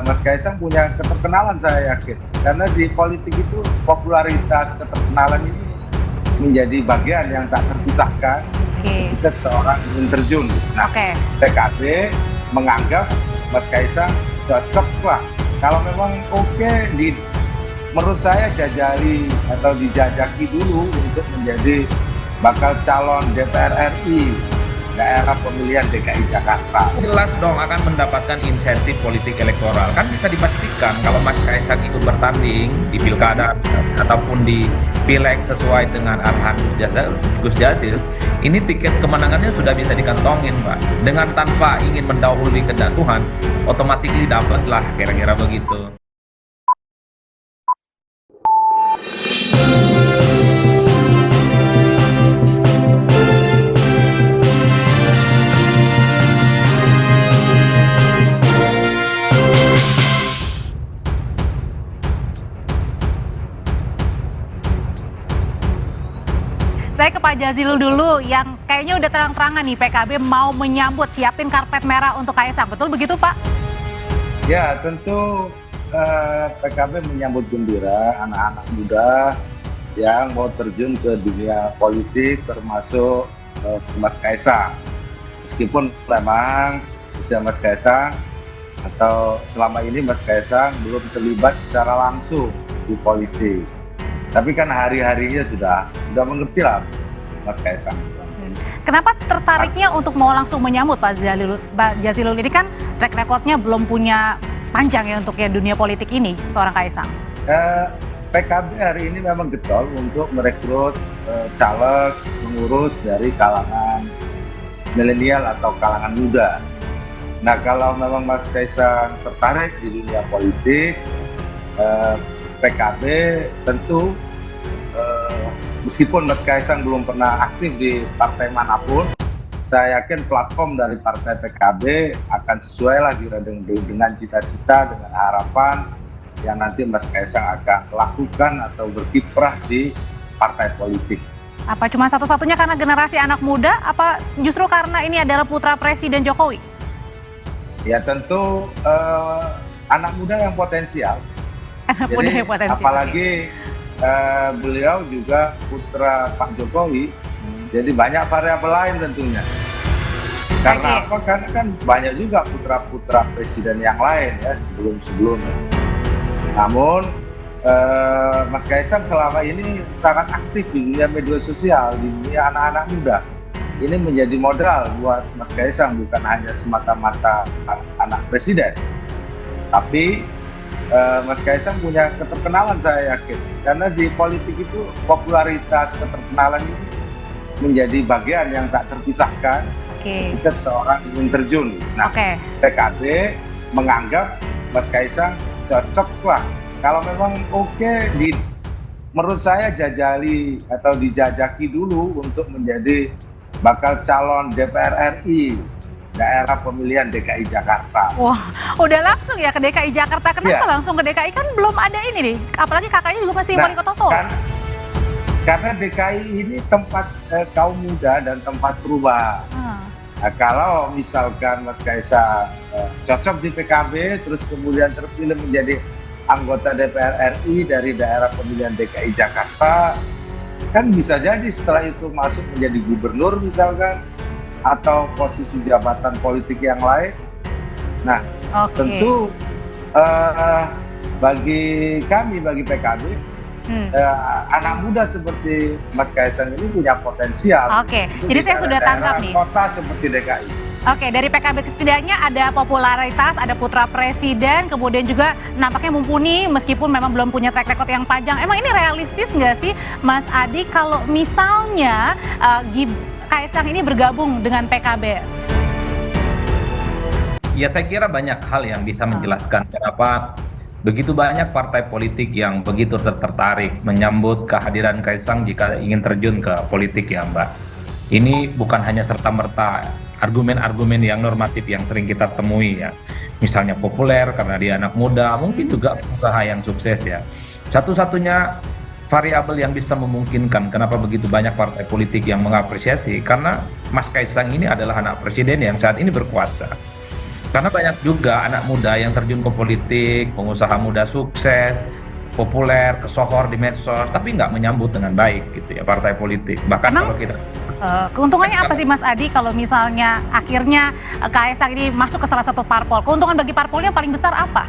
Mas Kaisang punya keterkenalan saya yakin. Karena di politik itu popularitas keterkenalan ini menjadi bagian yang tak terpisahkan Oke. ketika seorang ingin terjun. Nah, Oke. PKB menganggap Mas Kaisang cocok lah. Kalau memang oke, menurut saya jajali atau dijajaki dulu untuk menjadi bakal calon DPR RI daerah pemilihan DKI Jakarta. Jelas dong akan mendapatkan insentif politik elektoral. Kan bisa dipastikan kalau Mas Kaisang ikut bertanding di pilkada ataupun di pileg sesuai dengan arahan Gus Jazil, ini tiket kemenangannya sudah bisa dikantongin, Pak. Dengan tanpa ingin mendahului kehendak Tuhan, otomatis dapatlah kira-kira begitu. Saya ke Pak Jazilul dulu yang kayaknya udah terang-terangan nih PKB mau menyambut, siapin karpet merah untuk Kaisang. Betul begitu, Pak? Ya, tentu PKB menyambut gembira anak-anak muda yang mau terjun ke dunia politik termasuk Mas Kaisang. Meskipun memang usia Mas Kaisang atau selama ini Mas Kaisang belum terlibat secara langsung di politik. Tapi kan hari-harinya sudah mengerti lah Mas Kaisang. Kenapa tertariknya untuk mau langsung menyambut Pak Jazilul ini kan track recordnya belum punya panjang ya untuk ya dunia politik ini seorang Kaisang? PKB hari ini memang getol untuk merekrut caleg pengurus dari kalangan milenial atau kalangan muda. Nah, kalau memang Mas Kaisang tertarik di dunia politik, PKB tentu meskipun Mas Kaisang belum pernah aktif di partai manapun, saya yakin platform dari partai PKB akan sesuai lagi dengan cita-cita, dengan harapan yang nanti Mas Kaisang akan lakukan atau berkiprah di partai politik. Apa cuma satu-satunya karena generasi anak muda? Apa justru karena ini adalah putra Presiden Jokowi? Ya tentu anak muda yang potensial. Anak muda yang potensial. Apalagi beliau juga putra Pak Jokowi, jadi banyak variabel lain tentunya. Karena apa? Karena kan banyak juga putra-putra presiden yang lain ya sebelum-sebelumnya. Namun Mas Kaisang selama ini sangat aktif di dunia media sosial, di dunia anak-anak muda. Ini menjadi modal buat Mas Kaisang, bukan hanya semata-mata anak presiden, tapi Mas Kaisang punya keterkenalan saya yakin. Karena di politik itu popularitas keterkenalan ini menjadi bagian yang tak terpisahkan ketika seorang ingin terjun. Nah, PKB menganggap Mas Kaisang cocok lah. Kalau memang oke, menurut saya jajali atau dijajaki dulu untuk menjadi bakal calon DPR RI daerah pemilihan DKI Jakarta. Wah, udah langsung ya ke DKI Jakarta. Kenapa langsung ke DKI? Kan belum ada ini nih. Apalagi kakaknya juga masih wali kota Solo. Karena DKI ini tempat kaum muda dan tempat perubahan. Nah, kalau misalkan Mas Kaisang cocok di PKB, terus kemudian terpilih menjadi anggota DPR RI dari daerah pemilihan DKI Jakarta, kan bisa jadi setelah itu masuk menjadi gubernur misalkan, atau posisi jabatan politik yang lain. Nah, tentu bagi kami, bagi PKB, anak muda seperti Mas Kaisang ini punya potensial. Jadi saya sudah tangkap nih. Kota seperti DKI. Dari PKB setidaknya ada popularitas, ada putra presiden, kemudian juga nampaknya mumpuni meskipun memang belum punya track record yang panjang. Emang ini realistis nggak sih, Mas Adi, kalau misalnya Kaisang ini bergabung dengan PKB? Ya, saya kira banyak hal yang bisa menjelaskan kenapa begitu banyak partai politik yang begitu tertarik menyambut kehadiran Kaisang jika ingin terjun ke politik ya, Mbak. Ini bukan hanya serta-merta argumen-argumen yang normatif yang sering kita temui ya. Misalnya populer karena dia anak muda, mungkin juga usaha yang sukses ya. Satu-satunya variabel yang bisa memungkinkan kenapa begitu banyak partai politik yang mengapresiasi, karena Mas Kaisang ini adalah anak presiden yang saat ini berkuasa. Karena banyak juga anak muda yang terjun ke politik, pengusaha muda sukses, populer, kesohor di medsos, tapi nggak menyambut dengan baik gitu ya partai politik. Bahkan Emang kalau kita keuntungannya apa sih Mas Adi kalau misalnya akhirnya Kaisang ini masuk ke salah satu parpol? Keuntungan bagi parpolnya paling besar apa?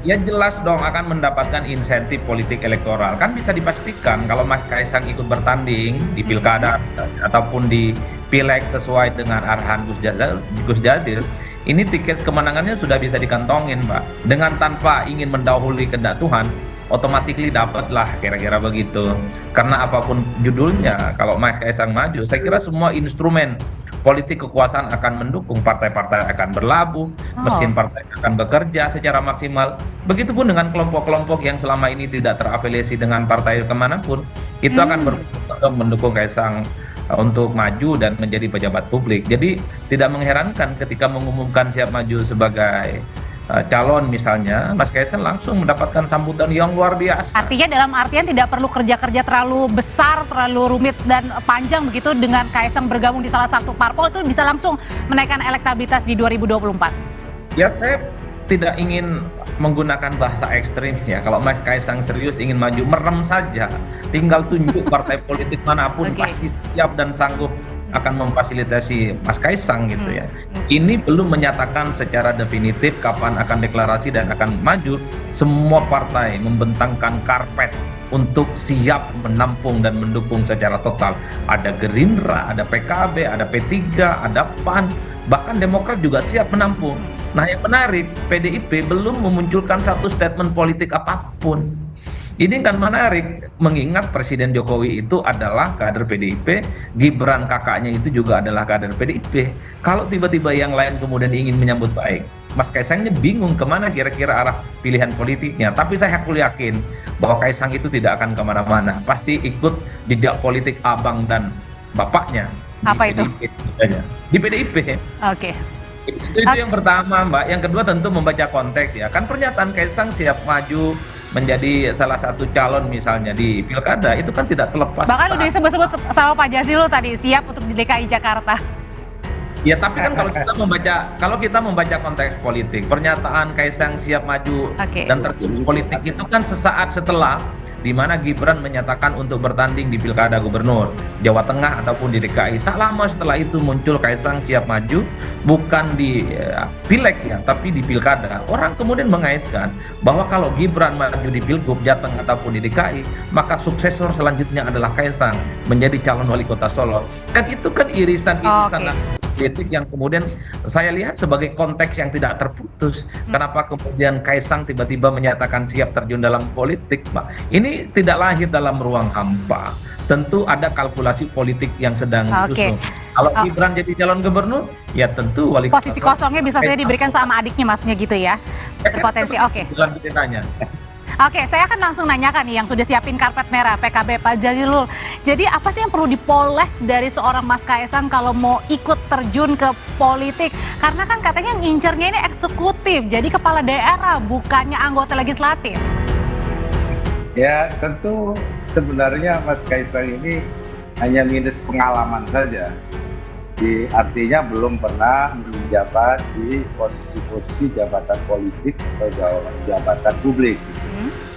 ya jelas dong akan mendapatkan insentif politik elektoral. Kan bisa dipastikan kalau Mas Kaisang ikut bertanding di pilkada ataupun di pileg sesuai dengan arahan Gus Jazil, ini tiket kemenangannya sudah bisa dikantongin, Mbak. Dengan tanpa ingin mendahului kehendak Tuhan, otomatis dapatlah kira-kira begitu. Karena apapun judulnya, kalau Mas Kaisang maju, saya kira semua instrumen politik kekuasaan akan mendukung, partai-partai akan berlabuh, mesin partai akan bekerja secara maksimal. Begitupun dengan kelompok-kelompok yang selama ini tidak terafiliasi dengan partai kemanapun, itu akan mendukung Kaisang untuk maju dan menjadi pejabat publik. Jadi tidak mengherankan ketika mengumumkan siap maju sebagai calon misalnya, Mas Kaisang langsung mendapatkan sambutan yang luar biasa. Artinya dalam artian tidak perlu kerja-kerja terlalu besar, terlalu rumit dan panjang begitu dengan Kaisang bergabung di salah satu parpol itu bisa langsung menaikkan elektabilitas di 2024. Ya saya tidak ingin menggunakan bahasa ekstrim ya. Kalau Mas Kaisang serius ingin maju, merem saja. Tinggal tunjuk partai politik manapun pasti siap dan sanggup akan memfasilitasi Mas Kaisang gitu ya. Ini belum menyatakan secara definitif kapan akan deklarasi dan akan maju. Semua partai membentangkan karpet untuk siap menampung dan mendukung secara total. Ada Gerindra, ada PKB, ada P3, ada PAN, bahkan Demokrat juga siap menampung. Nah yang menarik, PDIP belum memunculkan satu statement politik apapun. Ini kan menarik, mengingat Presiden Jokowi itu adalah kader PDIP, Gibran kakaknya itu juga adalah kader PDIP. Kalau tiba-tiba yang lain kemudian ingin menyambut baik, Mas Kaisangnya bingung kemana kira-kira arah pilihan politiknya. Tapi saya yakin bahwa Kaisang itu tidak akan kemana-mana. Pasti ikut jejak politik abang dan bapaknya. Apa itu? Di PDIP. Oke. Itu yang pertama, Mbak. Yang kedua tentu membaca konteks ya. Kan pernyataan Kaisang siap maju menjadi salah satu calon misalnya di pilkada itu kan tidak terlepas. Bahkan udah disebut-sebut sama Pak Jazilul tadi siap untuk di DKI Jakarta. Ya tapi kan kalau kita membaca konteks politik, pernyataan Kaisang siap maju dan terjun politik itu kan sesaat setelah di mana Gibran menyatakan untuk bertanding di pilkada gubernur Jawa Tengah ataupun di DKI. Tak lama setelah itu muncul Kaisang siap maju bukan di pileg ya, tapi di pilkada. Orang kemudian mengaitkan bahwa kalau Gibran maju di Pilgub Jateng ataupun di DKI, maka suksesor selanjutnya adalah Kaisang menjadi calon wali kota Solo. Kan itu kan irisan-irisan politik yang kemudian saya lihat sebagai konteks yang tidak terputus. Kenapa kemudian Kaisang tiba-tiba menyatakan siap terjun dalam politik, Mbak? Ini tidak lahir dalam ruang hampa. Tentu ada kalkulasi politik yang sedang disusun. Kalau Gibran jadi calon gubernur, ya tentu wali kota. Posisi kosongnya bisa saja diberikan sama adiknya, masnya gitu ya. Berpotensi. Bukan ceritanya. Oke, saya akan langsung nanyakan nih yang sudah siapin karpet merah PKB Pak Jazilul. Jadi apa sih yang perlu dipoles dari seorang Mas Kaisang kalau mau ikut terjun ke politik? Karena kan katanya ngincernya ini eksekutif, jadi kepala daerah bukannya anggota legislatif. Ya tentu sebenarnya Mas Kaisang ini hanya minus pengalaman saja. Artinya belum pernah menjabat di posisi-posisi jabatan politik atau jabatan publik.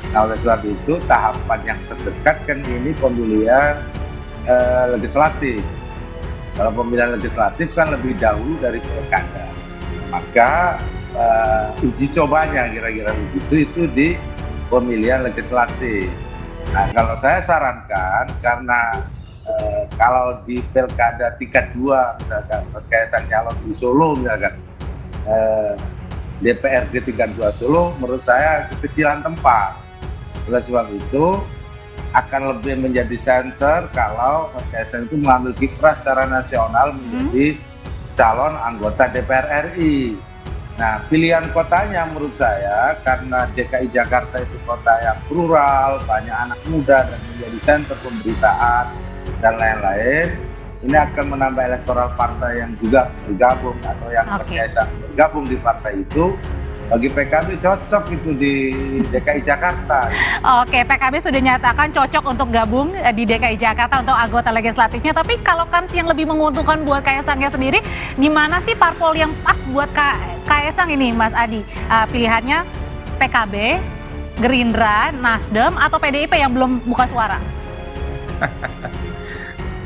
Nah oleh sebab itu tahapan yang terdekat kan ini pemilihan legislatif. Kalau pemilihan legislatif kan lebih dahulu dari pilkada. Maka uji cobanya kira-kira begitu itu di pemilihan legislatif. Nah kalau saya sarankan karena kalau di pilkada tingkat 2 misalkan Mas Kaisang calon di Solo misalkan DPRD tingkat 2 Solo menurut saya kekecilan tempat. Oleh sebab itu akan lebih menjadi center kalau Mas Kaisang itu mengambil kiprah secara nasional menjadi calon anggota DPR RI. Nah pilihan kotanya menurut saya karena DKI Jakarta itu kota yang plural, banyak anak muda dan menjadi center pemberitaan dan lain-lain, ini akan menambah elektoral partai yang juga bergabung atau yang Mas Kaisang bergabung di partai itu, bagi PKB cocok itu di DKI Jakarta. Oke, PKB sudah nyatakan cocok untuk gabung di DKI Jakarta untuk anggota legislatifnya. Tapi kalau kans yang lebih menguntungkan buat Kaisangnya sendiri, di mana sih parpol yang pas buat Kaisang ini, Mas Adi? Pilihannya PKB, Gerindra, Nasdem, atau PDIP yang belum buka suara?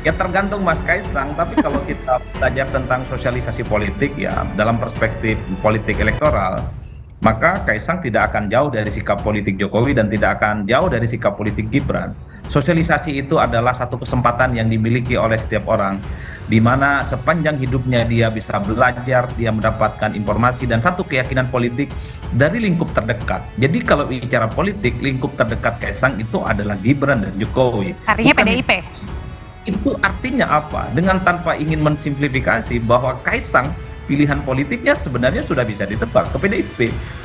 Ya tergantung Mas Kaisang, tapi kalau kita belajar tentang sosialisasi politik ya dalam perspektif politik elektoral, maka Kaisang tidak akan jauh dari sikap politik Jokowi dan tidak akan jauh dari sikap politik Gibran. Sosialisasi itu adalah satu kesempatan yang dimiliki oleh setiap orang, di mana sepanjang hidupnya dia bisa belajar, dia mendapatkan informasi dan satu keyakinan politik dari lingkup terdekat. Jadi kalau bicara politik, lingkup terdekat Kaisang itu adalah Gibran dan Jokowi. Artinya Bukan PDIP? Itu artinya apa? Dengan tanpa ingin mensimplifikasi bahwa Kaisang pilihan politiknya sebenarnya sudah bisa ditebak ke PDIP,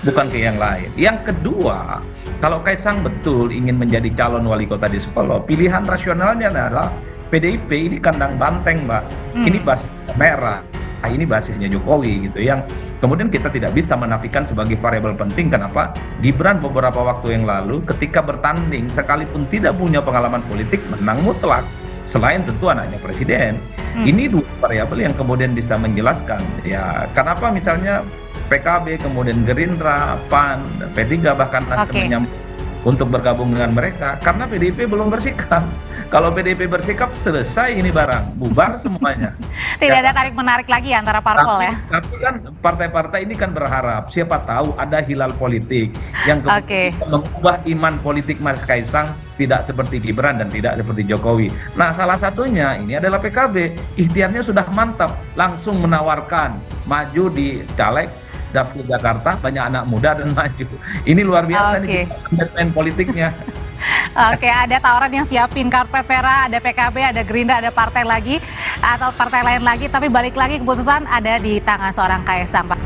bukan ke yang lain. Yang kedua, kalau Kaisang betul ingin menjadi calon wali kota di Solo, pilihan rasionalnya adalah PDIP. Ini kandang banteng, Mbak. Ini basis merah. Ini basisnya Jokowi gitu, yang kemudian kita tidak bisa menafikan sebagai variabel penting. Kenapa? Gibran beberapa waktu yang lalu ketika bertanding sekalipun tidak punya pengalaman politik menang mutlak, selain tentu anaknya presiden. Ini dua variabel yang kemudian bisa menjelaskan ya kenapa misalnya PKB, kemudian Gerindra, PAN, P3 bahkan Nasdem menyambut untuk bergabung dengan mereka, karena PDIP belum bersikap. Kalau PDIP bersikap, selesai ini barang, bubar semuanya. Tidak ada tarik-menarik lagi antara parpol ya? Tapi kan partai-partai ini kan berharap, siapa tahu ada hilal politik yang kemudian bisa mengubah iman politik Mas Kaisang tidak seperti Gibran dan tidak seperti Jokowi. Nah, salah satunya ini adalah PKB. Ikhtiarnya sudah mantap, langsung menawarkan maju di caleg dapil Jakarta, banyak anak muda dan maju. Ini luar biasa nih komitmen politiknya. Oke, ada tawaran yang siapin karpet merah, ada PKB, ada Gerindra, ada partai lagi atau partai lain lagi, tapi balik lagi keputusan ada di tangan seorang Kaisang, Pak.